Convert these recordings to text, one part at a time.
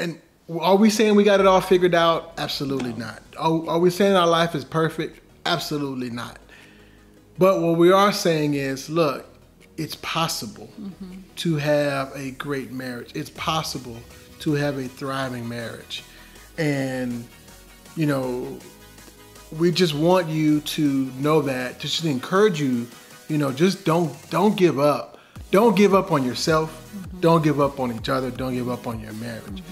And are we saying we got it all figured out? Absolutely not. Are we saying our life is perfect? Absolutely not. But what we are saying is, look, it's possible to have a great marriage. It's possible to have a thriving marriage. And, you know, we just want you to know that, just to encourage you, you know, just don't give up. Don't give up on yourself. Don't give up on each other. Don't give up on your marriage.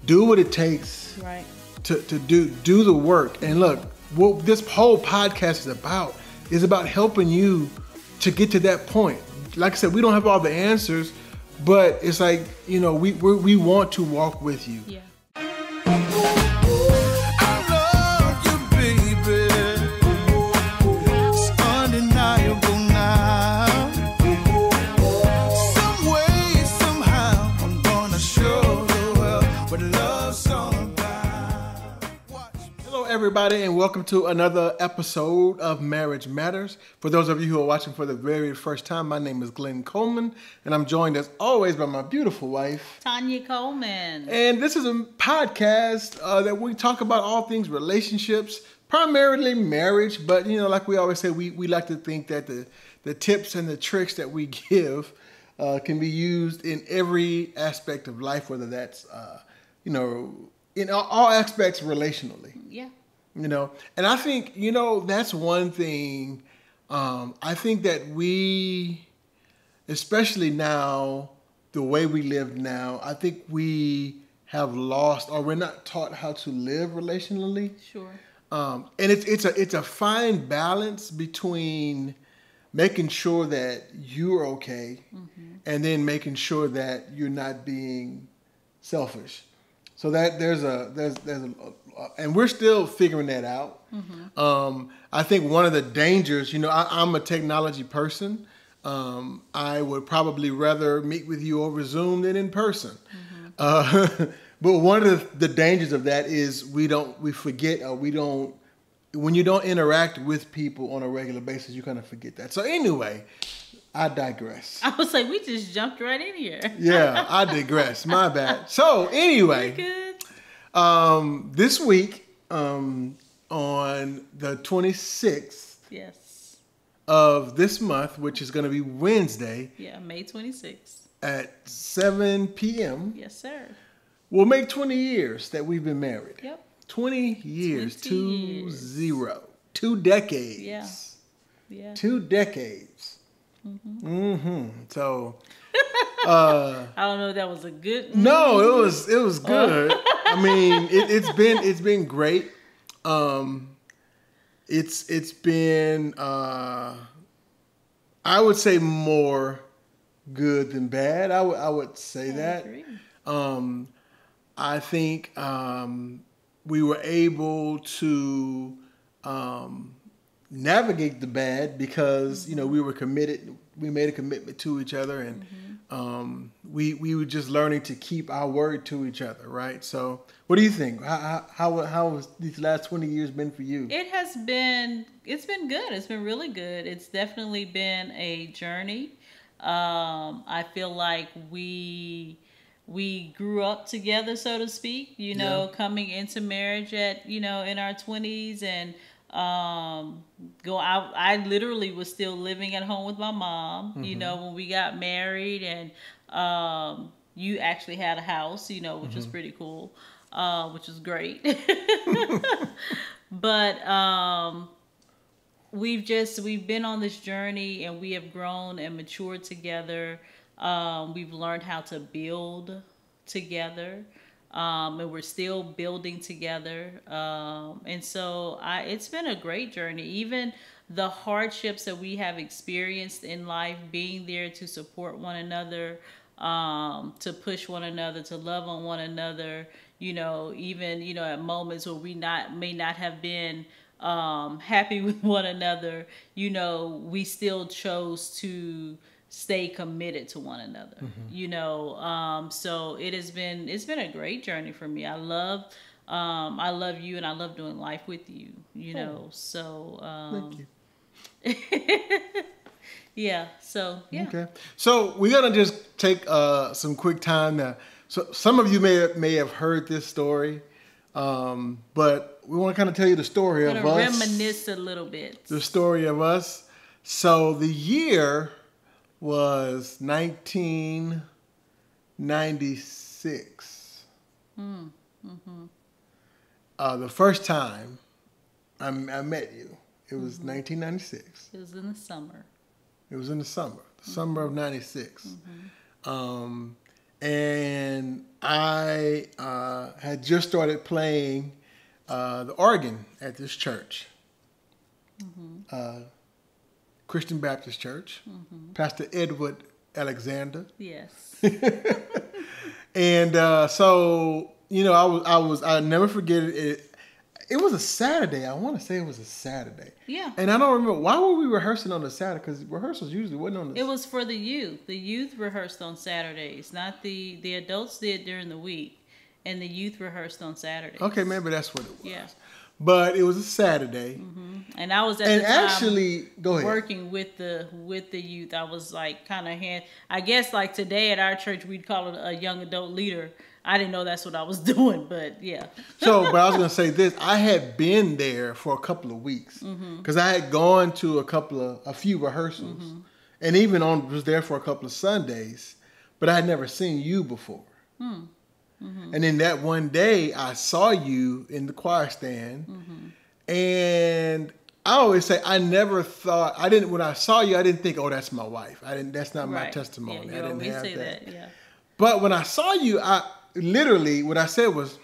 Do what it takes to do the work. And look, what this whole podcast is about helping you to get to that point. Like I said, we don't have all the answers, but it's like, you know, we want to walk with you. Yeah. Everybody, and welcome to another episode of Marriage Matters. For those of you who are watching for the very first time, my name is Glenn Coleman, and I'm joined as always by my beautiful wife, Tanya Coleman. And this is a podcast that we talk about all things relationships, primarily marriage, but you know, like we always say, we like to think that the tips and the tricks that we give can be used in every aspect of life, whether that's, you know, in all aspects relationally. Yeah. You know, and I think, you know, that's one thing. I think that we, especially now, the way we live now, I think we have lost, or we're not taught how to live relationally. Sure. And it's a fine balance between making sure that you're okay and then making sure that you're not being selfish. So that there's and we're still figuring that out. I think one of the dangers, you know, I'm a technology person. I would probably rather meet with you over Zoom than in person. But one of the dangers of that is when you don't interact with people on a regular basis, you kind of forget that. So anyway, I digress. I was like, we just jumped right in here. Yeah, I digress. My bad. So anyway, You're good. This week, on the 26th Yes. of this month, which is going to be Wednesday. Yeah, May 26th. At 7 p.m. Yes, sir. We'll make 20 years that we've been married. Yep. 20 years. 20 2 decades. Yeah. Yeah. 2 decades. So, I don't know if that was a good. no, it was good. I mean, it's been great. It's been I would say more good than bad. I would say that. Agree. I think we were able to navigate the bad because you know we were committed. We made a commitment to each other, and we were just learning to keep our word to each other, right? So, what do you think? How has these last 20 years been for you? It's been good. It's been really good. It's definitely been a journey. I feel like we grew up together, so to speak, you know, coming into marriage at, you know, in our 20s and I literally was still living at home with my mom, you know, when we got married, and you actually had a house, you know, which was pretty cool, which was great. But we've been on this journey, and we have grown and matured together. We've learned how to build together. And we're still building together. And so it's been a great journey. Even the hardships that we have experienced in life, being there to support one another, to push one another, to love on one another, you know, even, you know, at moments where we may not have been happy with one another, you know, we still chose to stay committed to one another, you know. So it's been a great journey for me. I love you, and I love doing life with you, you know. So Thank you. yeah. So yeah. Okay. So we're gonna just take some quick time to So some of you may have heard this story, but we want to kind of tell you the story of us. Reminisce a little bit. The story of us. So the year was 1996. The first time I met you, it was 1996. It was in the summer. It was in the summer of '96. And I had just started playing the organ at this church, Christian Baptist Church, Pastor Edward Alexander. Yes. And so, you know, I'll never forget it. It was a Saturday. I want to say it was a Saturday. Yeah. And I don't remember. Why were we rehearsing on a Saturday? Because rehearsals usually wasn't on the... It was for the youth. The youth rehearsed on Saturdays. Not the adults did during the week. And the youth rehearsed on Saturdays. Okay, maybe that's what it was. Yeah. But it was a Saturday. And I was at the time go ahead. working with the youth. I was like kind of I guess like today at our church we'd call it a young adult leader. I didn't know that's what I was doing, but yeah. So, but I was going to say this. I had been there for a couple of weeks because I had gone to a few rehearsals and even was there for a couple of Sundays, but I had never seen you before. And then that one day I saw you in the choir stand and I always say when I saw you, I didn't think, oh, that's my wife. That's not my testimony. Yeah, I didn't have say that. Yeah. But when I saw you, literally what I said was,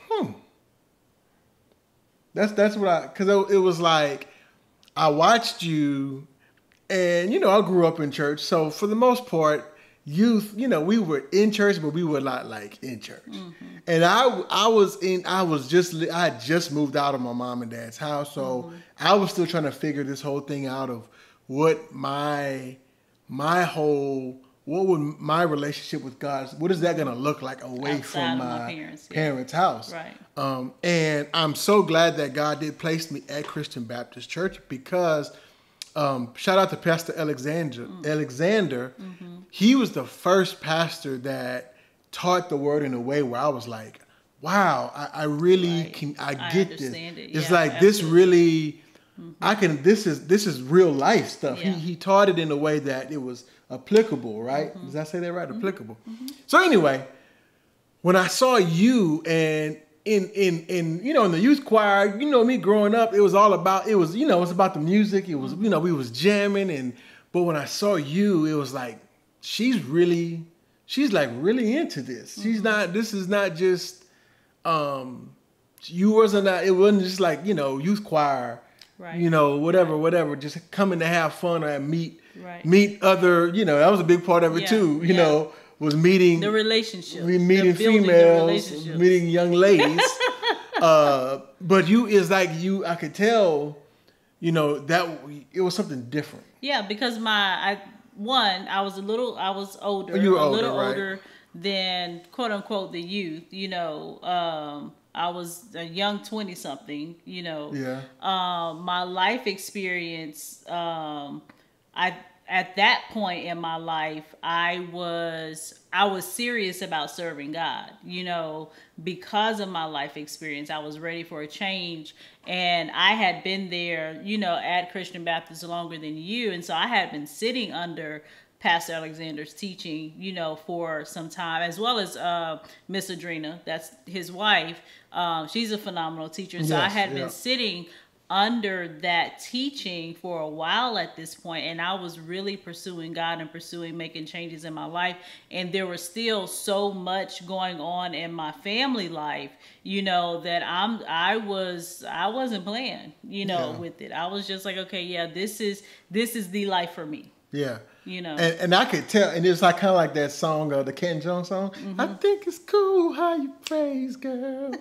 That's what because it was like I watched you, and you know I grew up in church, so for the most part, youth, you know, we were in church, but we were not like in church. And I had just moved out of my mom and dad's house, so I was still trying to figure this whole thing out of what what would my relationship with God, what is that going to look like away outside from my parents' house? Right. And I'm so glad that God did place me at Christian Baptist Church because shout out to Pastor Alexander. He was the first pastor that taught the word in a way where I was like, wow, I really get this. It's like absolutely. This really, this is real life stuff. Yeah. He taught it in a way that it was applicable, right? Did I say that right? Applicable. So anyway, when I saw you and in you know, in the youth choir, you know, me growing up, it was about the music. It was, you know, we was jamming but when I saw you, it was like, she's like really into this. This is not just, it wasn't just like, you know, youth choir, you know, whatever, just coming to have fun and meet other, you know, that was a big part of it too, you know, was meeting the relationship, meeting females, meeting young ladies. But I could tell, you know, that it was something different. Yeah, because I was older, older than quote unquote the youth, you know. I was a young 20-something, you know. Yeah. My life experience, at that point in my life, I was serious about serving God, you know, because of my life experience. I was ready for a change, and I had been there, you know, at Christian Baptist longer than you, and so I had been sitting under Pastor Alexander's teaching, you know, for some time, as well as Miss Adrena, that's his wife. She's a phenomenal teacher, so I had been sitting under that teaching for a while at this point, and I was really pursuing God and making changes in my life, and there was still so much going on in my family life, you know, that I wasn't playing, you know, with it. I was just like, okay, yeah, this is the life for me. Yeah. You know, and I could tell, and it's like kind of like that song, the Ken Jones song. I think it's cool how you praise, girl.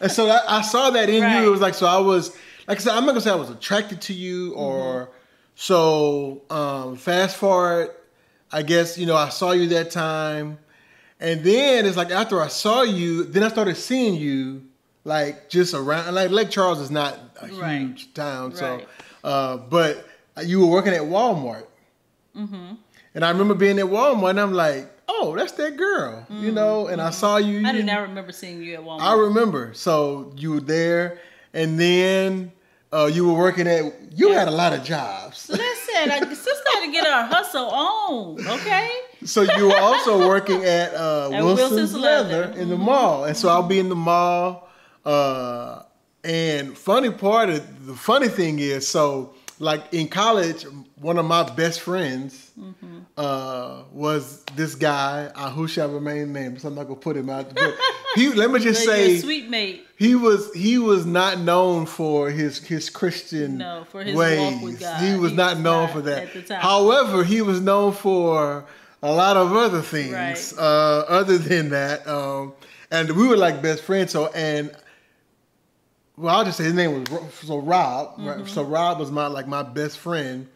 And so I saw that in you. It was like, so I was, like I said, I'm not gonna say I was attracted to you or so. Fast forward, I guess, you know, I saw you that time, and then it's like after I saw you, then I started seeing you like just around. Like Lake Charles is not a huge town, so but you were working at Walmart. And I remember being at Walmart, and I'm like, oh, that's that girl, you know. And I saw you. I did not remember seeing you at Walmart. I remember. So you were there, and then you were working at. You had a lot of jobs. Listen, sister had to get her hustle on, okay? So you were also working at Wilson's Leather in the mall, and so I'll be in the mall. And the funny thing is, so like in college, one of my best friends was this guy. Who shall remain named? So I'm not gonna put him out. But let me just say, sweet mate. He was not known for his Christian for his ways. walk with God. He was not known for that. At the time. However, he was known for a lot of other things other than that. And we were like best friends. So I'll just say his name was Rob. Right? So Rob was my best friend,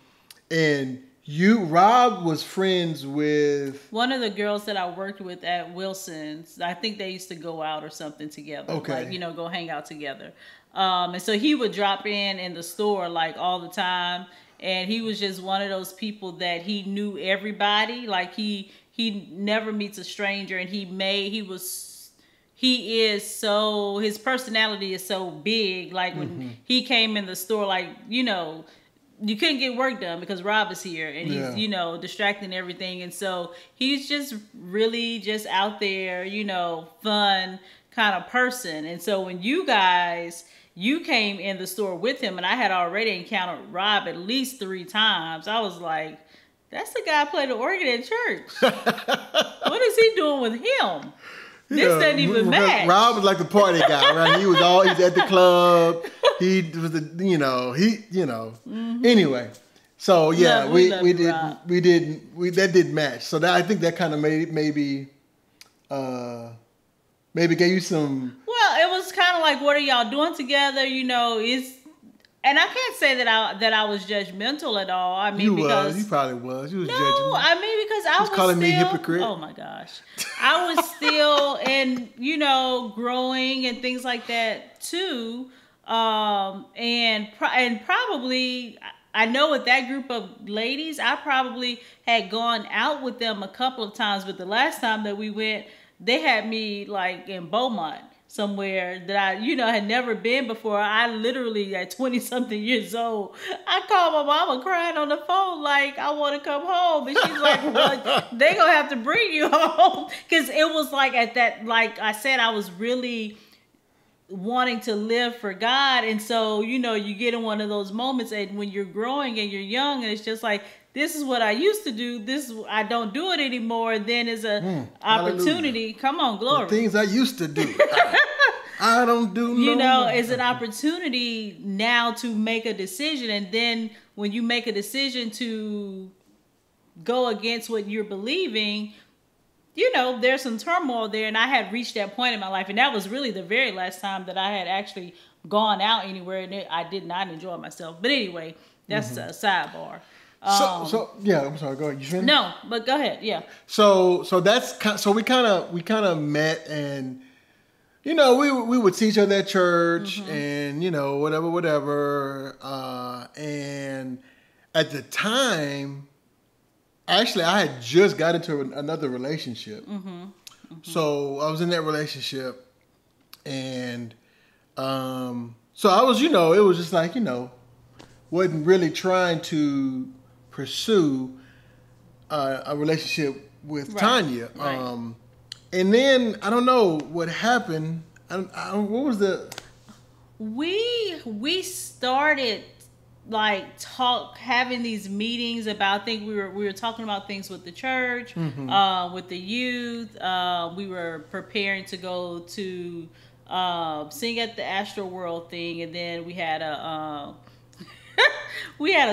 and Rob was friends with one of the girls that I worked with at Wilson's. I think they used to go out or something together. Okay, like, go hang out together. And so he would drop in the store like all the time, and he was just one of those people that he knew everybody. Like he never meets a stranger, and his personality is so big. Like when he came in the store, like, you couldn't get work done because Rob is here and he's, distracting everything. And so he's just really just out there, fun kind of person. And so when you came in the store with him, and I had already encountered Rob at least 3 times, I was like, that's the guy who played the organ at church. What is he doing with him? This doesn't even match. Rob was like the party guy, right? He's at the club. He was Anyway, so yeah, that didn't match. So I think that kind of maybe gave you some. Well, it was kind of like, what are y'all doing together? And I can't say that I was judgmental at all. I mean, you probably was. You was judging me. I mean, because I was calling me still, hypocrite. Oh my gosh, I was still growing and things like that too. And probably I know with that group of ladies, I probably had gone out with them a couple of times, but the last time that we went, they had me like in Beaumont somewhere that I, had never been before. I literally, at 20-something years old, I called my mama crying on the phone like, I want to come home. And she's like, well, they gonna have to bring you home. Because it was like at that, like I said, I was really wanting to live for God. And so, you get in one of those moments and when you're growing and you're young and it's just like, this is what I used to do. I don't do it anymore. And then is a opportunity. Hallelujah. Come on, glory. The things I used to do. I don't do it's an opportunity now to make a decision. And then when you make a decision to go against what you're believing, there's some turmoil there. And I had reached that point in my life. And that was really the very last time that I had actually gone out anywhere. And I did not enjoy myself. But anyway, that's a sidebar. So yeah, I'm sorry. Go ahead. You finished? No, but go ahead. Yeah. So we kind of met, and we would see each other at church, and whatever. And at the time, actually, I had just got into another relationship. So I was in that relationship, and so I was, it was just like, wasn't really trying to pursue a relationship with Tanya. Right. And then I don't know what happened. What was the? We started like having these meetings about. I think we were talking about things with the church, with the youth. We were preparing to go to sing at the Astro World thing, and then we had a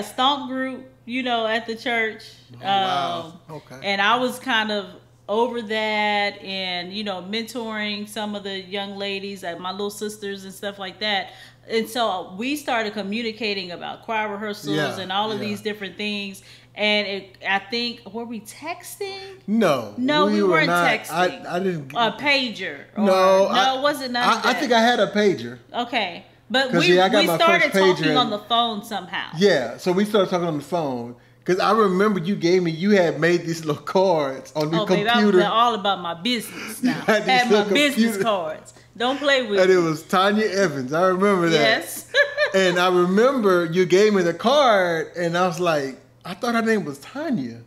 stomp group, at the church. Wow. Okay. And I was kind of over that and, mentoring some of the young ladies, like my little sisters and stuff like that. And so we started communicating about choir rehearsals and all of these different things. And I think, were we texting? No, we weren't texting. I didn't. A pager. No, it wasn't none of that. I think I had a pager. Okay. But we started talking on the phone somehow. Yeah, so we started talking on the phone Because I remember you had made these little cards on the computer. Baby, I'm all about my business now. I had my business cards. Don't play with and me. it was Tanya Evans. I remember that. Yes. And I remember you gave me the card, and I was like, I thought her name was Tanya.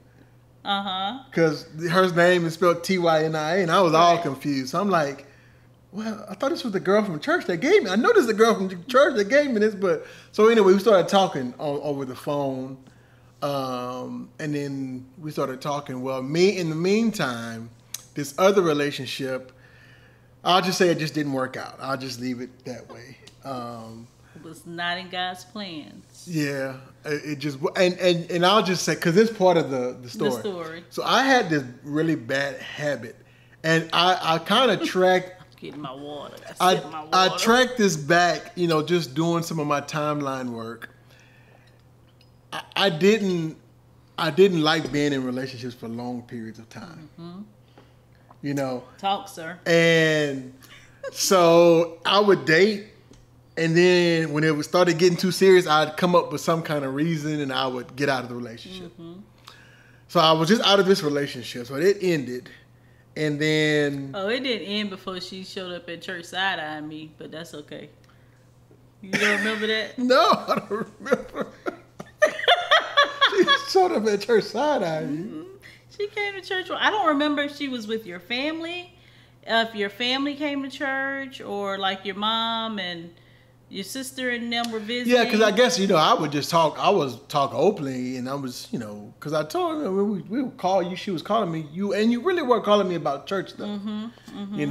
Because her name is spelled Tynia, and I was all confused. So I'm like, well, I thought this was the girl from church that gave me. I know this is the girl from church that gave me this, but so anyway, we started talking over the phone. And then we started talking. Well, in the meantime, this other relationship, I'll just say it just didn't work out. I'll just leave it that way. It was not in God's plans. Yeah, it just and I'll just say because it's part of the story. The story. So I had this really bad habit, and I kind of tracked. Getting my water. I tracked this back, just doing some of my timeline work. I didn't like being in relationships for long periods of time. Talk, sir. And so I would date, and then when it started getting too serious, I'd come up with some kind of reason, and I would get out of the relationship. So I was just out of this relationship, so it ended. And then... Oh, it didn't end before she showed up at church side-eyeing me, but that's okay. You don't remember that? No, I don't remember. She showed up at church side-eyeing you. She came to church. I don't remember if she was with your family, if your family came to church, or like your mom and your sister and them were visiting. Yeah, because I guess, I would just talk. I was talk openly, and I was, because I told her we would call you. She was calling me and you really were calling me about church stuff. So anyway.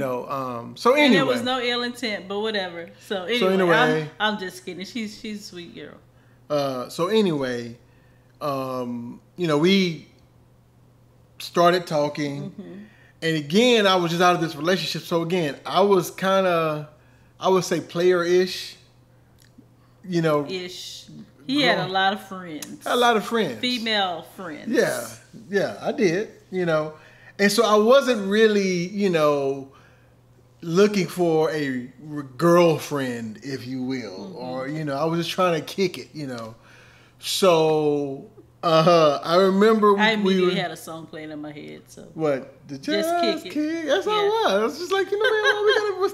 And there was no ill intent, but whatever. So anyway. I'm just kidding. She's a sweet girl. So anyway, we started talking, and again, I was just out of this relationship. So again, I was kind of, I would say, player-ish. Ish. He had a lot of friends. A lot of friends. Female friends. Yeah, I did. And so I wasn't really, looking for a girlfriend, if you will, or I was just trying to kick it, So I remember I immediately had a song playing in my head. So what? Just kick it. That's all it was. I was just like, man, what's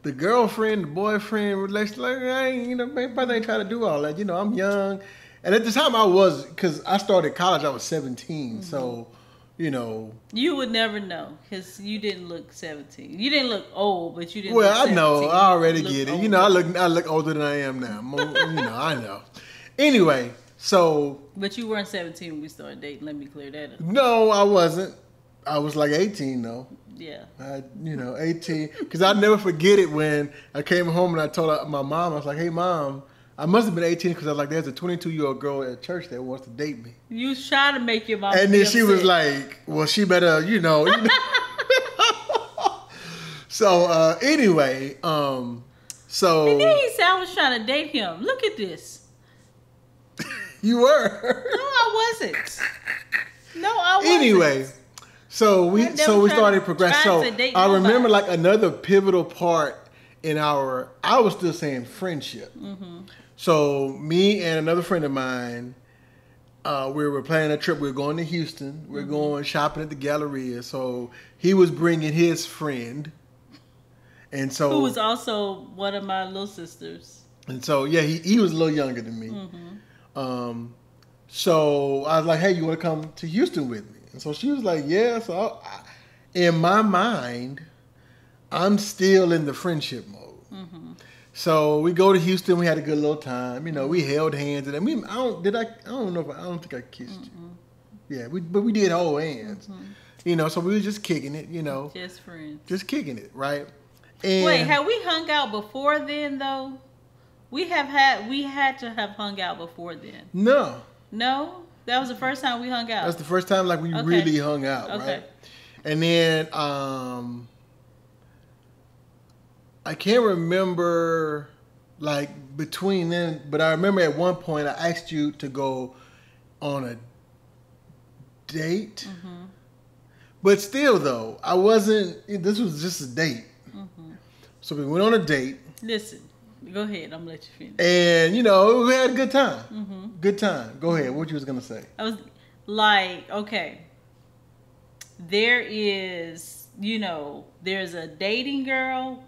the girlfriend, the boyfriend relation? Like, I ain't, probably ain't trying to do all that. I'm young, and at the time I was, because I started college, I was 17. So, you would never know because you didn't look 17. You didn't look old, but you didn't. Well, look 17. I know. I already get it. Older. I look older than I am now. I know. Anyway, so. But you weren't 17 when we started dating. Let me clear that up. No, I wasn't. I was like 18 though. Yeah. 18. Because I'll never forget it when I came home and I told my mom, I was like, hey, Mom, I must have been 18 because I was like, there's a 22-year-old girl at church that wants to date me. You try to make your mom And then she was like, well, she better, So, anyway, so. And then he said I was trying to date him. Look at this. You were. No, I wasn't. No, I wasn't. Anyway. So we started progressing. So I remember like another pivotal part in I was still saying friendship. So me and another friend of mine, we were planning a trip. We were going to Houston. We were going shopping at the Galleria. So he was bringing his friend, and so who was also one of my little sisters. And so yeah, he was a little younger than me. So I was like, hey, you want to come to Houston with me? And so she was like, yeah. So in my mind, I'm still in the friendship mode. So we go to Houston. We had a good little time. We held hands, and then I don't think I kissed you. Yeah, but we did hold hands. So we were just kicking it. Just friends. Just kicking it, right? And wait, have we hung out before then though? We had to have hung out before then. No. No? That was the first time we hung out. That's the first time like we really hung out, right? And then I can't remember like between then, but I remember at one point I asked you to go on a date. But still though, this was just a date. So we went on a date. Listen, Go ahead. I'm gonna let you finish. And you know, we had a good time. Mm-hmm. Good time. Go ahead. What you was gonna say? I was like, okay, there is, you know, there's a dating girl,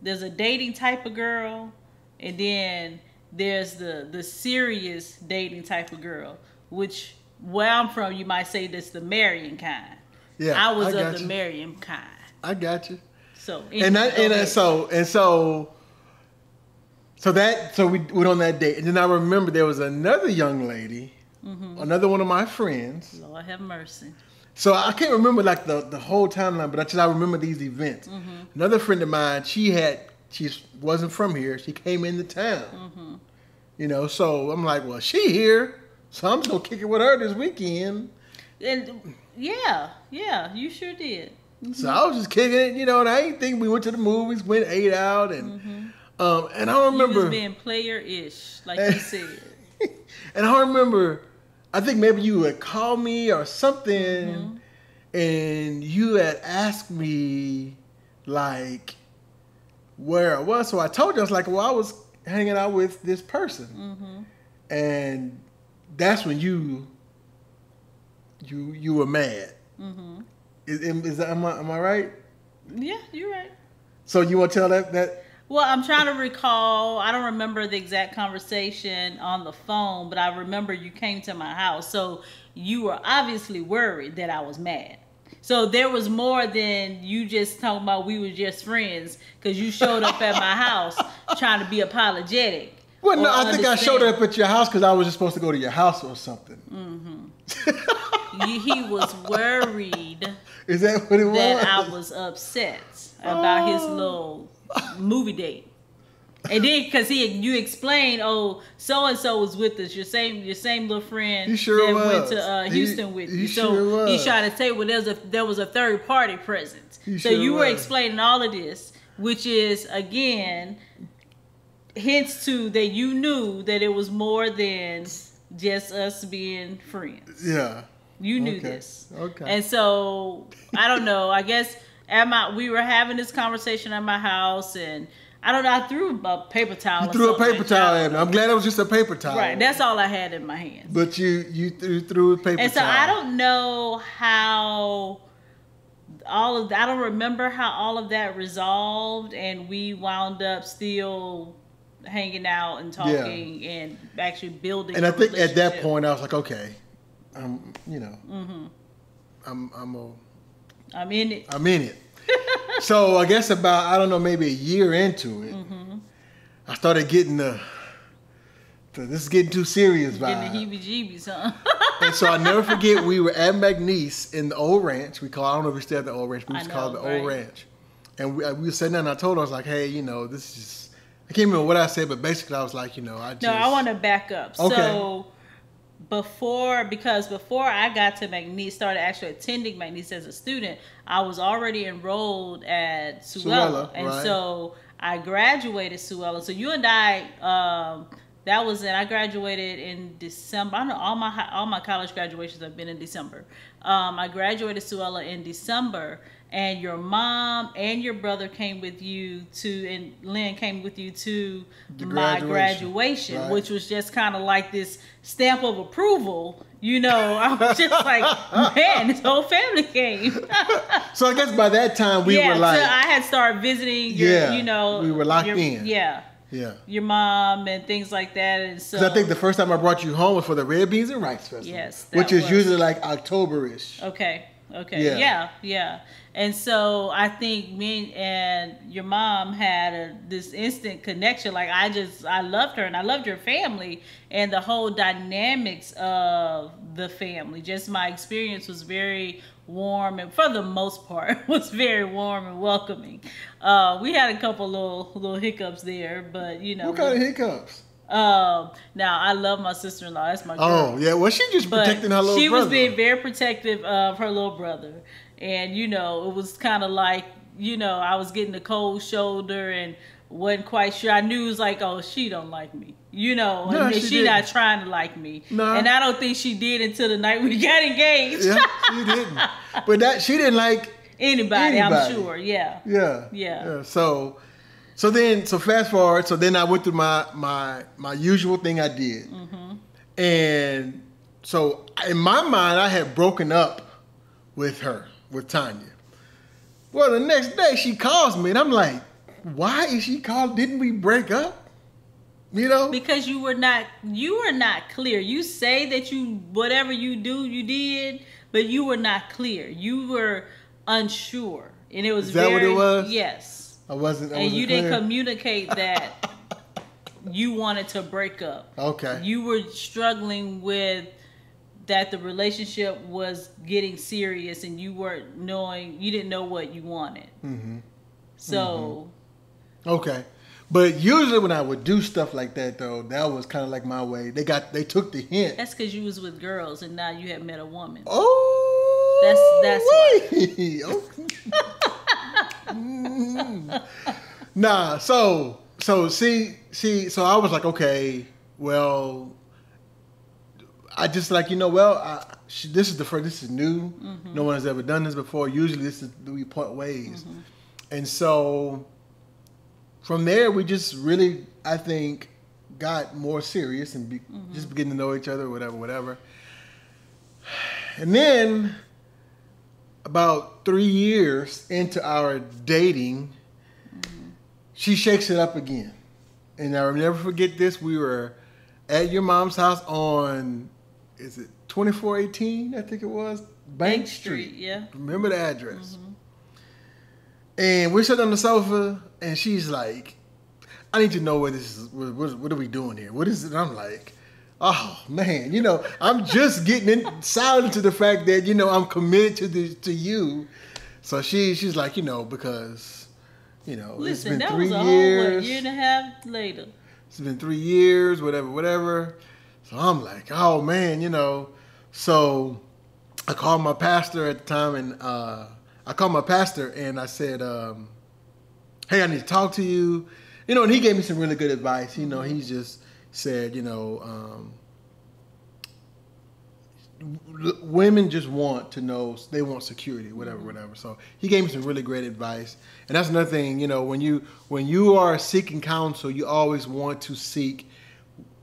there's a dating type of girl, and then there's the serious dating type of girl, which where I'm from, you might say that's the marrying kind. Yeah, I was of the marrying kind. I got you. So so we went on that date, and then I remember there was another young lady, another one of my friends. Lord have mercy. So I can't remember like the whole timeline, but I remember these events. Another friend of mine, she wasn't from here. She came into town. You know, so I'm like, well, she here, so I'm just gonna kick it with her this weekend. And yeah, you sure did. So I was just kicking it, you know, and I ain't think we went to the movies, went ate out, and and I remember you was being player-ish, like you said. And I remember, I think maybe you had called me or something, and you had asked me like where I was. So I told you, I was like, well, I was hanging out with this person, and that's when you were mad. Am I right? Yeah, you're right. So you want to tell that? Well, I'm trying to recall. I don't remember the exact conversation on the phone, but I remember you came to my house. So you were obviously worried that I was mad. So there was more than you just talking about we were just friends, because you showed up at my house trying to be apologetic. Well, no, I think I showed up at your house because I was just supposed to go to your house or something. He was worried. Is that what it was? That I was upset about his little movie date. And then, because you explained, oh, so and so was with us, your same little friend he sure that was. went to Houston with you. So sure was. He's trying to say, well, there was a third party present. He so sure you were was. explaining all of this, which is again hints to that you knew that it was more than just us being friends. Yeah. You knew this. Okay. And so, I don't know, I guess we were having this conversation at my house, and I don't know, I threw a paper towel. You threw a paper towel at me. I'm glad it was just a paper towel. Right, that's all I had in my hands. But you threw a paper towel. And so I don't know how I don't remember how all of that resolved, and we wound up still hanging out and talking and actually building. And I think at that point I was like, okay, I'm in it. I'm in it. So I guess about, I don't know, maybe a year into it, I started getting this is getting too serious vibe. Getting the heebie-jeebies, huh? And so I never forget, we were at McNeese in the old ranch. I don't know if we still have the old ranch, we used to call it the old ranch. And we were sitting there, and I told her, I was like, hey, you know, this is, I can't remember what I said, but basically I was like, you know, I want to back up. Okay. So before I got to McNeese, started actually attending McNeese as a student, I was already enrolled at Suella. And right. So I graduated Suella. So you and I, I graduated in December. I know all my college graduations have been in December. I graduated Suella in December, and your mom and your brother came with you and Lynn came with you to my graduation, right. Which was just kind of like this stamp of approval. You know, I was just like, man, this whole family came. So I guess by that time we were like, so I had started visiting we were locked in. Yeah. Your mom and things like that. And so I think the first time I brought you home was for the Red Beans and Rice Festival. Yes. Which is usually like October-ish. Okay. Yeah. And so I think me and your mom had this instant connection. Like I loved her, and I loved your family and the whole dynamics of the family. Just my experience was very warm, and for the most part was very warm and welcoming. We had a couple little hiccups there, but you know. What kind of hiccups? Now I love my sister-in-law. That's my girl. Oh yeah, well she just protecting her little brother. She was being very protective of her little brother, and you know it was kind of like, you know, I was getting a cold shoulder and wasn't quite sure. I knew it was like, oh, she don't like me, you know, no, and she not trying to like me. No. And I don't think she did until the night we got engaged. Yeah, she didn't. But she didn't like anybody. I'm sure. Yeah. So So fast forward. So then I went through my usual thing I did, and so in my mind I had broken up with Tanya. Well, the next day she calls me, and I'm like, why is she calling? Didn't we break up? You know? Because you were not clear. You say that whatever you do, you did, but you were not clear. You were unsure. And it was Is that what it was? Yes. I wasn't and you clear. didn't communicate that you wanted to break up. Okay. You were struggling with that the relationship was getting serious and you didn't know what you wanted. So. Okay. But usually when I would do stuff like that, though, that was kind of like my way. They took the hint. That's because you was with girls and now you had met a woman. Oh. That's why. Nah. So see. So I was like, okay, well, I just like, this is the first. This is new. No one has ever done this before. Usually, we part ways, and so from there we just really, I think, got more serious and just beginning to know each other, whatever. And then about 3 years into our dating, she shakes it up again, and I'll never forget this. We were at your mom's house on, is it 2418? I think it was Bank Street. Yeah. Remember the address. And we're sitting on the sofa, and she's like, "I need to know where this is. What are we doing here? What is it?" And I'm like, "Oh man, I'm just getting silent to the fact that I'm committed to you." So she's like, because Listen, it's been that 3 was a years. whole year and a half later. It's been 3 years, whatever. So I'm like, oh man, So I called my pastor at the time, and I said, "Hey, I need to talk to you." And he gave me some really good advice. He just said, women just want to know, they want security, whatever. So he gave me some really great advice. And that's another thing, when you are seeking counsel, you always want to seek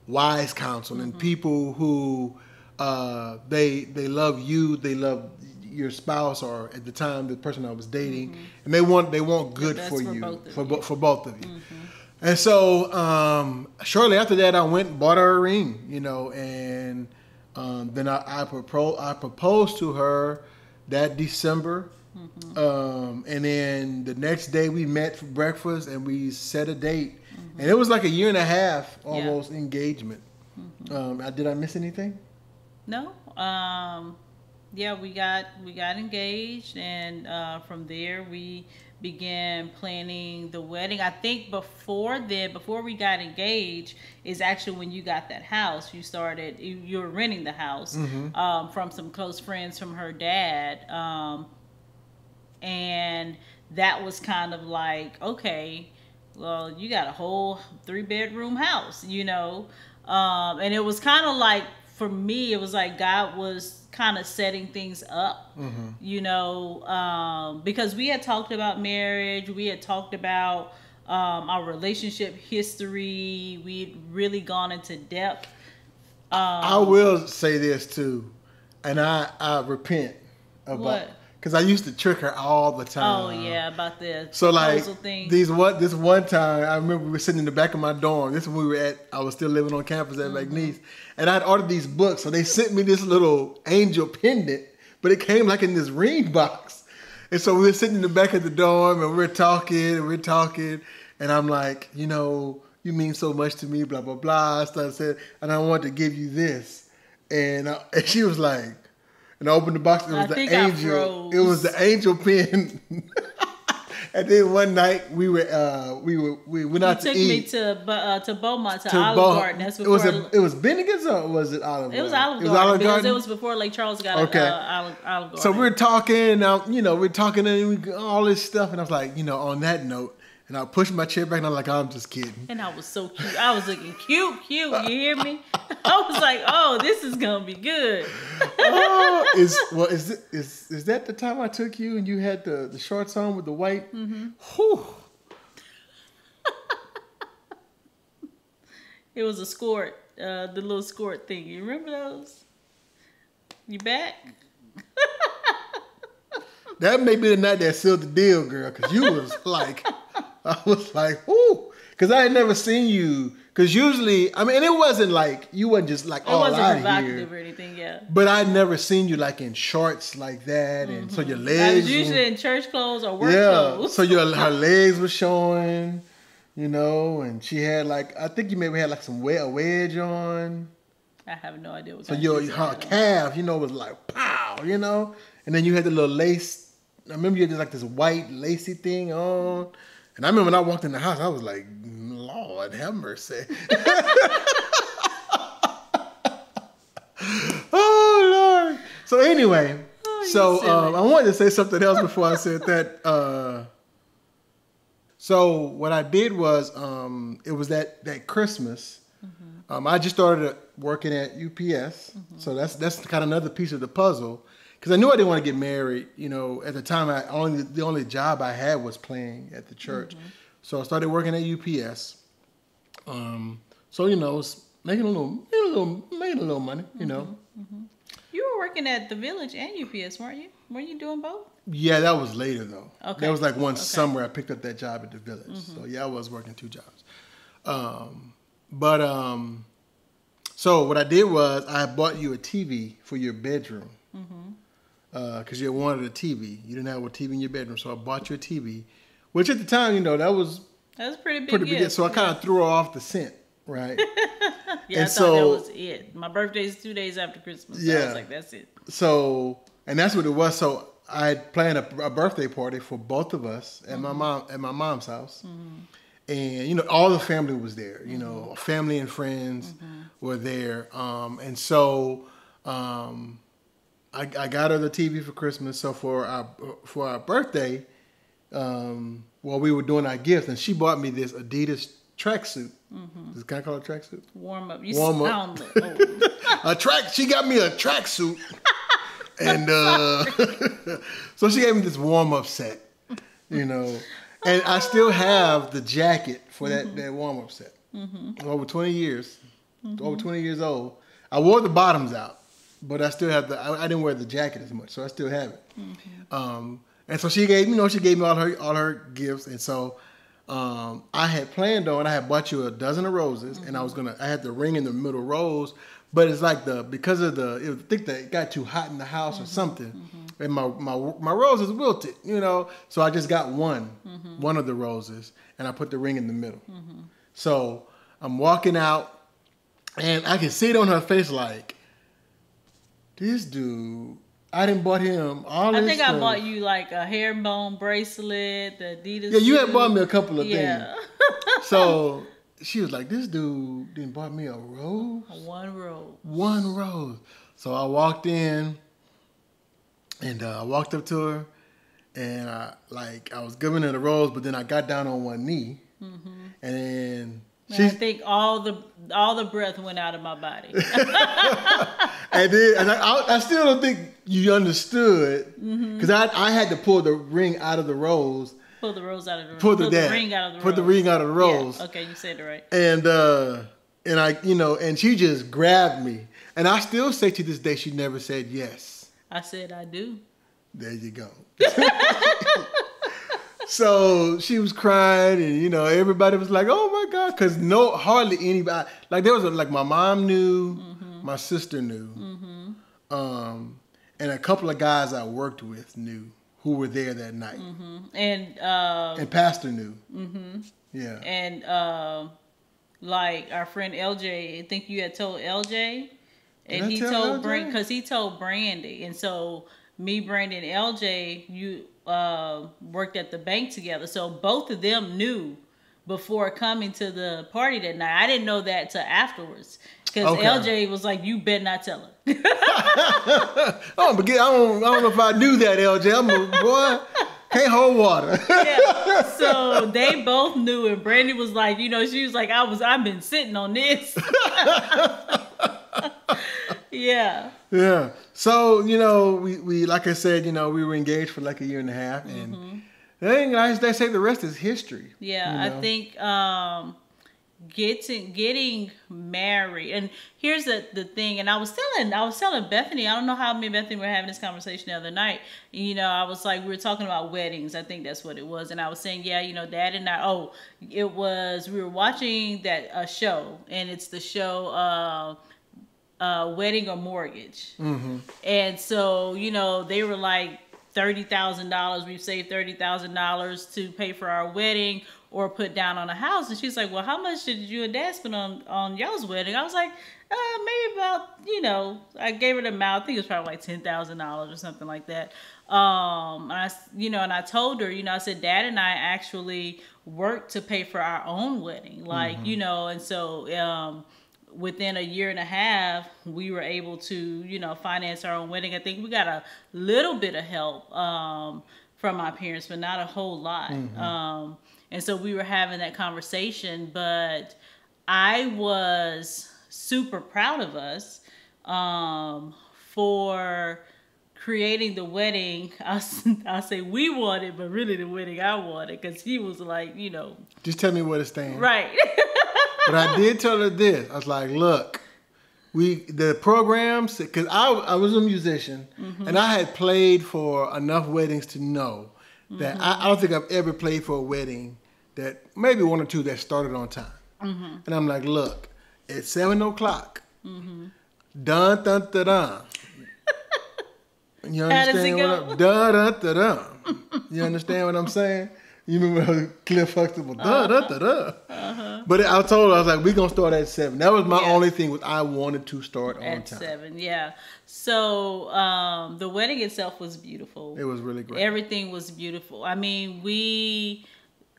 wise counsel and people who they love you, they love your spouse, or at the time the person I was dating, and they want good for you, for both of you. And so shortly after that, I went and bought her a ring, and then I proposed to her that December, and then the next day we met for breakfast and we set a date, and it was like a year and a half almost engagement. Did I miss anything? No. Yeah, we got engaged, and from there we began planning the wedding. I think before we got engaged is actually when you got that house. You were renting the house from some close friends from her dad, and that was kind of like, okay, well, you got a whole 3-bedroom house, and it was kind of like, for me, it was like God was kind of setting things up, because we had talked about marriage, we had talked about our relationship history, we'd really gone into depth. I will say this too, and I repent about what? Because I used to trick her all the time. Oh yeah, about the proposal thing. This one time, I remember we were sitting in the back of my dorm. This is when I was still living on campus at McNeese, and I'd ordered these books. So they sent me this little angel pendant, but it came like in this ring box. And so we were sitting in the back of the dorm, and we're talking, and I'm like, you mean so much to me, blah blah blah. I started saying, and I want to give you this, and she was like. And I opened the box. It was the angel. It was the angel pen. And then one night we went out to eat. You took me to Beaumont to Olive Garden. That's before it was Bennigan's, or was it Olive Garden? It was Olive Garden because it was before Lake Charles got Olive Garden. So we're talking. We're talking and all this stuff. And I was like, on that note. And I pushed my chair back and I'm like, I'm just kidding. And I was so cute. I was looking cute. You hear me? I was like, oh, this is gonna be good. Is that the time I took you and you had the shorts on with the white? Whew. It was a skort, the little skort thing. You remember those? You back? That may be the night that sealed the deal, girl, because you was like, I was like, whoo. Because I had never seen you. Because usually, I mean, and it wasn't like, you wasn't just like all out of here. It wasn't provocative or anything, yeah. But I'd never seen you like in shorts like that. And so your legs. I was usually in church clothes or work clothes. So her legs were showing, you know, and she had like, I think you maybe had like a wedge on. I have no idea what so her calf, you know, was like, pow, you know. And then you had the little lace. I remember you had like this white lacy thing on. And I remember when I walked in the house, I was like, Lord have mercy. Oh, Lord. So anyway, I wanted to say something else before I said that. So what I did was, it was that Christmas. I just started working at UPS. So that's kind of another piece of the puzzle. Because I knew I didn't want to get married. You know, at the time, the only job I had was playing at the church. So I started working at UPS. So you know, making a little money. You know. You were working at the Village and UPS, weren't you? Weren't you doing both? Yeah, that was later though. Okay. That was like one summer I picked up that job at the Village. So yeah, I was working 2 jobs. So what I did was I bought you a TV for your bedroom. Because you wanted a TV. You didn't have a TV in your bedroom, so I bought you a TV, which at the time, you know, that was pretty big. So I kind of threw her off the scent, right? I thought that was it. My birthday's 2 days after Christmas. So I was like, that's it. So, and that's what it was. So I had planned a birthday party for both of us at my mom's house. And, you know, all the family was there. You know, family and friends were there. And so I got her the TV for Christmas. So for our birthday, while we were doing our gifts, and she bought me this Adidas tracksuit. Can I call it a tracksuit? Warm up. You sound old. She got me a tracksuit, and so she gave me this warm up set, you know, and I still have the jacket for that warm up set. Over 20 years, over 20 years old. I wore the bottoms out. But I still have I didn't wear the jacket as much, so I still have it. And so she gave me all her gifts, and so I had planned on, I had bought you a dozen of roses, and I had the ring in the middle rose, but it's like I think that it got too hot in the house or something, and my roses wilted, you know, so I just got one of the roses, and I put the ring in the middle. So I'm walking out, and I can see it on her face like, this dude, I didn't bought him all this stuff. I bought you like a herringbone bracelet, the Adidas. Yeah, you had bought me a couple of things. So she was like, this dude didn't bought me a rose? One rose. One rose. So I walked in, and I walked up to her, and I was giving her the rose, but then I got down on one knee, and then... I think all the breath went out of my body. And I still don't think you understood, because I had to pull the ring out of the rose. Pull the rose out of the rose. Pull the ring out of the rose. Put the ring out of the rose. Yeah. Okay, you said it right. And I, you know, and she just grabbed me, and I still say to this day she never said yes. I said I do. There you go. So she was crying, and you know, everybody was like, "Oh my God," because hardly anybody, like there was my mom knew, my sister knew, and a couple of guys I worked with knew who were there that night, and Pastor knew, yeah, and like our friend LJ, I think you had told LJ, and he told because he told Brandy, and so me, Brandy, and LJ, you worked at the bank together, so both of them knew before coming to the party that night. I didn't know that till afterwards, because LJ was like, "You better not tell her." I don't know if I knew that, LJ. I'm a boy. Can't hold water. Yeah. So they both knew, and Brandy was like, you know, she was like, I've been sitting on this. Yeah. Yeah. So, you know, we like I said, you know, we were engaged for like a year and a half, and they say the rest is history. Yeah, you know? I think getting married. And here's the thing, and I was telling Bethany, I don't know how me and Bethany were having this conversation the other night. You know, I was like, we were talking about weddings, I think that's what it was, and I was saying, yeah, you know, Dad and I, we were watching that show, and it's the show Wedding or Mortgage. Mm-hmm. And so, you know, they were like $30,000. We've saved $30,000 to pay for our wedding or put down on a house. And she's like, well, how much did you and Dad spend on y'all's wedding? I was like, maybe about, you know, I gave it an amount. I think it was probably like $10,000 or something like that. And I told her, you know, I said, Dad and I actually worked to pay for our own wedding. Like, mm-hmm. you know, and so, within a year and a half, we were able to, you know, finance our own wedding. I think we got a little bit of help from my parents, but not a whole lot. Mm-hmm. And so we were having that conversation, but I was super proud of us for creating the wedding. I'll say we wanted, but really the wedding I wanted, because he was like, you know. Just tell me where to stand. Right. But I did tell her this. I was like, look, the programs, because I was a musician, mm-hmm. and I had played for enough weddings to know that mm-hmm. I don't think I've ever played for a wedding that, maybe one or two, that started on time. Mm-hmm. And I'm like, look, at 7 o'clock, mm-hmm. dun, dun, dun, dun. You understand what I'm dun, dun, dun, dun. You understand what I'm saying? You remember Cliff Huxtable? Dun, dun, dun, dun. Uh-huh. But I told her, I was like, we're going to start at 7. That was my only thing, was I wanted to start on time. At 7, yeah. So the wedding itself was beautiful. It was really great. Everything was beautiful. I mean,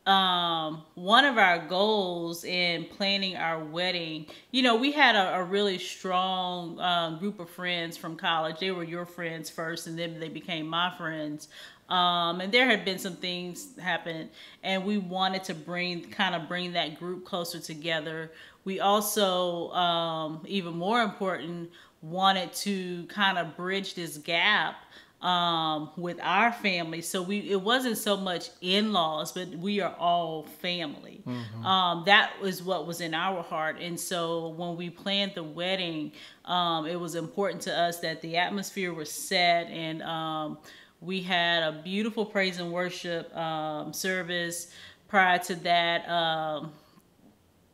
one of our goals in planning our wedding, you know, we had a really strong group of friends from college. They were your friends first, and then they became my friends. And there had been some things happen, and we wanted to bring that group closer together. We also, even more important, wanted to kind of bridge this gap with our family. So it wasn't so much in-laws, but we are all family. Mm-hmm. That was what was in our heart. And so when we planned the wedding, it was important to us that the atmosphere was set, and we had a beautiful praise and worship service. Prior to that,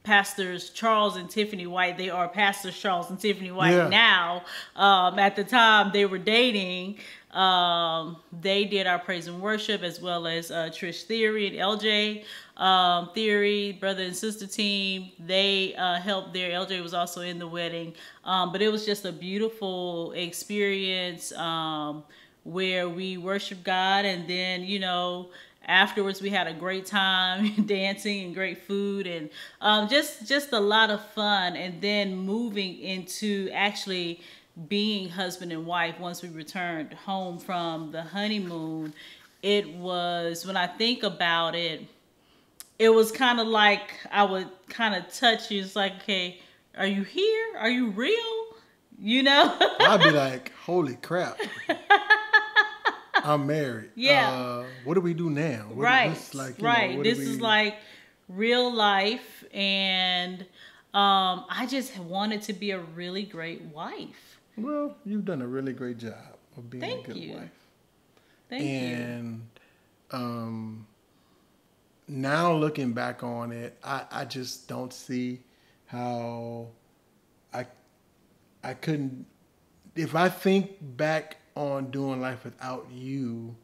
Pastors Charles and Tiffany White, they are Pastors Charles and Tiffany White now. At the time they were dating, they did our praise and worship, as well as Trish Theory and LJ Theory, brother and sister team. They helped there. LJ was also in the wedding. But it was just a beautiful experience where we worshiped God, and then, you know, afterwards we had a great time dancing and great food, and just a lot of fun. And then moving into actually being husband and wife once we returned home from the honeymoon, it was, when I think about it, it was kind of like I would kind of touch you. It's like, okay, are you here? Are you real? You know? I'd be like, holy crap. I'm married. Yeah. What do we do now? Right. This like, right. This is like real life. And I just wanted to be a really great wife. Well, you've done a really great job of being a good wife. Thank you. And now looking back on it, I just don't see how I couldn't, if I think back on doing life without you,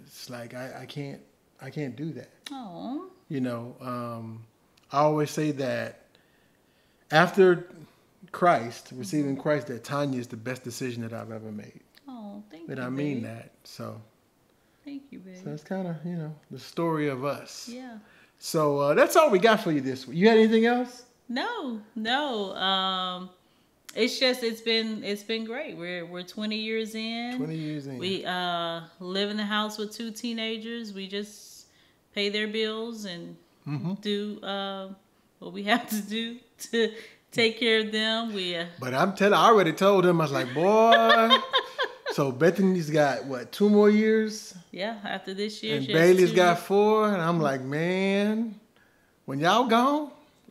it's like I can't do that. Oh. You know, I always say that after Christ, receiving Christ, that Tanya is the best decision that I've ever made. Oh, thank you. And I mean that. So. Thank you, babe. So it's kind of, you know, the story of us. Yeah. So that's all we got for you this week. You had anything else? No. It's just, it's been great. We're 20 years in. 20 years in. We live in the house with 2 teenagers. We just pay their bills and do what we have to do to take care of them. But I already told them, I was like, boy. So Bethany's got what, 2 more years? Yeah, after this year. And Bailey's got 4, and I'm like, man, when y'all gone,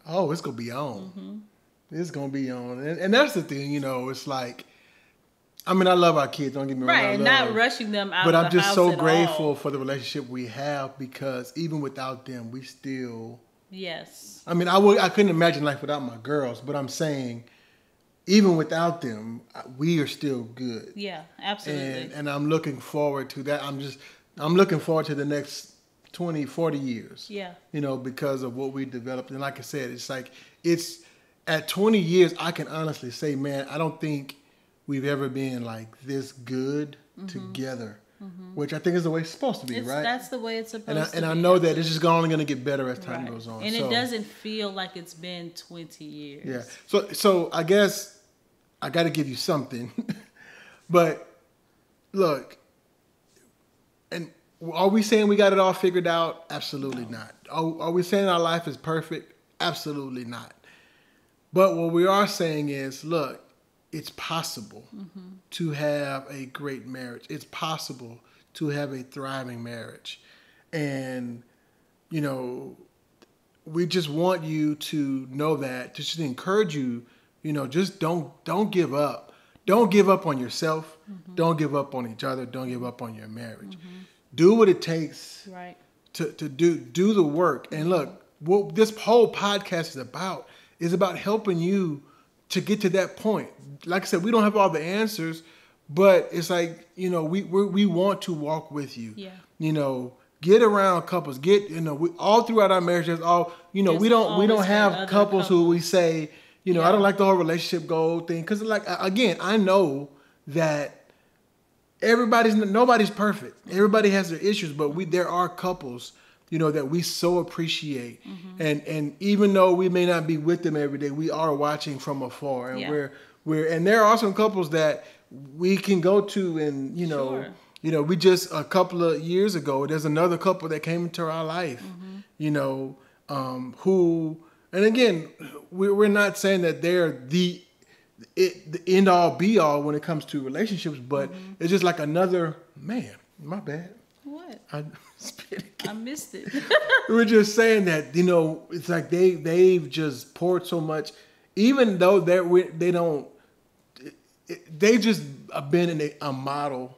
oh, it's gonna be on. It's gonna be on, and that's the thing, you know. It's like, I mean, I love our kids. Don't get me wrong, Right, and not rushing them out. But of I'm the just house so at grateful all. for the relationship we have, because even without them, we still. Yes. I mean, I couldn't imagine life without my girls, but I'm saying, even without them, we are still good. Yeah, absolutely. And I'm looking forward to that. I'm looking forward to the next 20, 40 years. Yeah. You know, because of what we developed. And like I said, it's like, it's at 20 years, I can honestly say, man, I don't think we've ever been like this good together. Which I think is the way it's supposed to be, right? That's the way it's supposed to be. And I know that it's just only going to get better as time goes on. And it doesn't feel like it's been 20 years. Yeah. So I guess I got to give you something. But look, and are we saying we got it all figured out? Absolutely not. Are we saying our life is perfect? Absolutely not. But what we are saying is, look, it's possible to have a great marriage. It's possible to have a thriving marriage. And, you know, we just want you to know that, to just encourage you, you know, just don't give up. Don't give up on yourself. Don't give up on each other. Don't give up on your marriage. Do what it takes to do the work. And look, what this whole podcast is about helping you to get to that point. Like I said, we don't have all the answers, but it's like, you know, we want to walk with you. Yeah. You know, get around couples. All throughout our marriage, there's all, you know, we don't have couples who we say, you know, I don't like the whole relationship goal thing, because like, again, I know that nobody's perfect. Everybody has their issues, but there are couples, you know, that we so appreciate. And even though we may not be with them every day, we are watching from afar. And and there are some couples that we can go to, and, you know, we just, a couple of years ago, there's another couple that came into our life, you know, who, and again, we're not saying that they're the end all be all when it comes to relationships, but it's just like another, man, my bad. What? I missed it. We're just saying that, you know, it's like they've just poured so much, even though they just have been a model,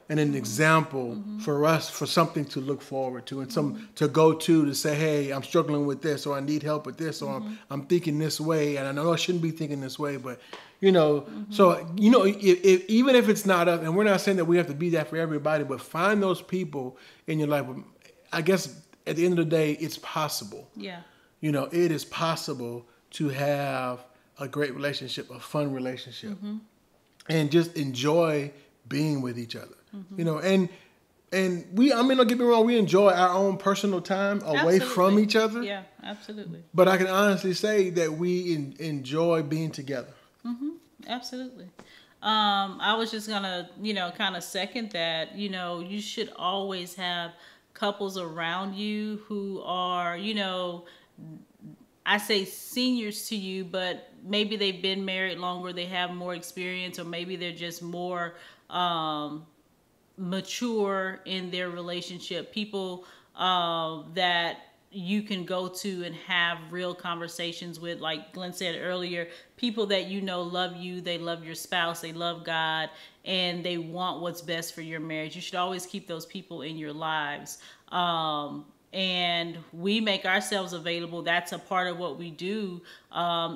and an example for us, for something to look forward to, and some to go to say, hey, I'm struggling with this, or I need help with this, or I'm thinking this way, and I know I shouldn't be thinking this way, but, you know, so, you know, even if it's not us, and we're not saying that we have to be that for everybody, but find those people in your life. I guess at the end of the day, it's possible. Yeah. You know, it is possible to have a great relationship, a fun relationship, and just enjoy being with each other. You know, and we, I mean, don't get me wrong, we enjoy our own personal time away from each other. Yeah, absolutely. But I can honestly say that we enjoy being together. Absolutely. I was just gonna, you know, kind of second that. You know, you should always have couples around you who are, you know, I say seniors to you, but maybe they've been married longer, they have more experience, or maybe they're just more mature in their relationship. People that you can go to and have real conversations with, like Glenn said earlier, people that you know love you, they love your spouse, they love God, and they want what's best for your marriage. You should always keep those people in your lives. And we make ourselves available. That's a part of what we do,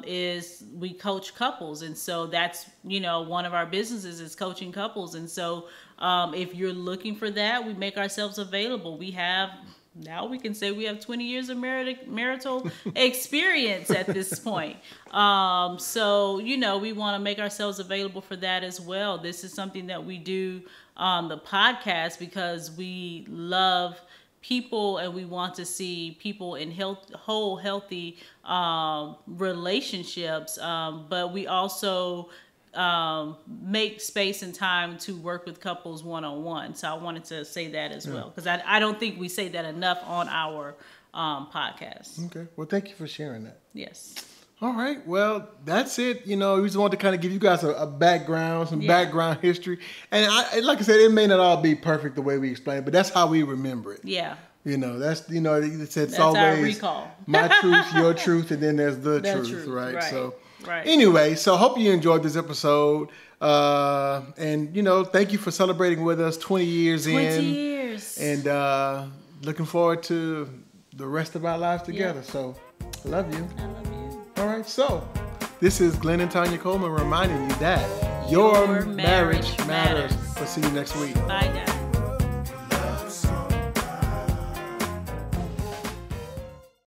is we coach couples. And so that's, you know, one of our businesses is coaching couples. And so if you're looking for that, we make ourselves available. Now we can say we have 20 years of marital experience at this point. So, you know, we want to make ourselves available for that as well. This is something that we do on the podcast because we love people and we want to see people in whole, healthy relationships. But we also make space and time to work with couples one-on-one. So I wanted to say that as well, because I don't think we say that enough on our podcast. Okay. Well, thank you for sharing that. Yes. All right. Well, that's it. You know, we just wanted to kind of give you guys a background, some background history. And like I said, it may not all be perfect the way we explain it, but that's how we remember it. Yeah. You know, it's That's always our recall. my truth, your truth, and then there's the truth, right? So, right. anyway, so hope you enjoyed this episode. And, you know, thank you for celebrating with us 20 years 20 years. And looking forward to the rest of our lives together. Yeah. So, I love you. I love you. All right, so this is Glenn and Tanya Coleman reminding you that your marriage matters. We'll see you next week. Bye, guys.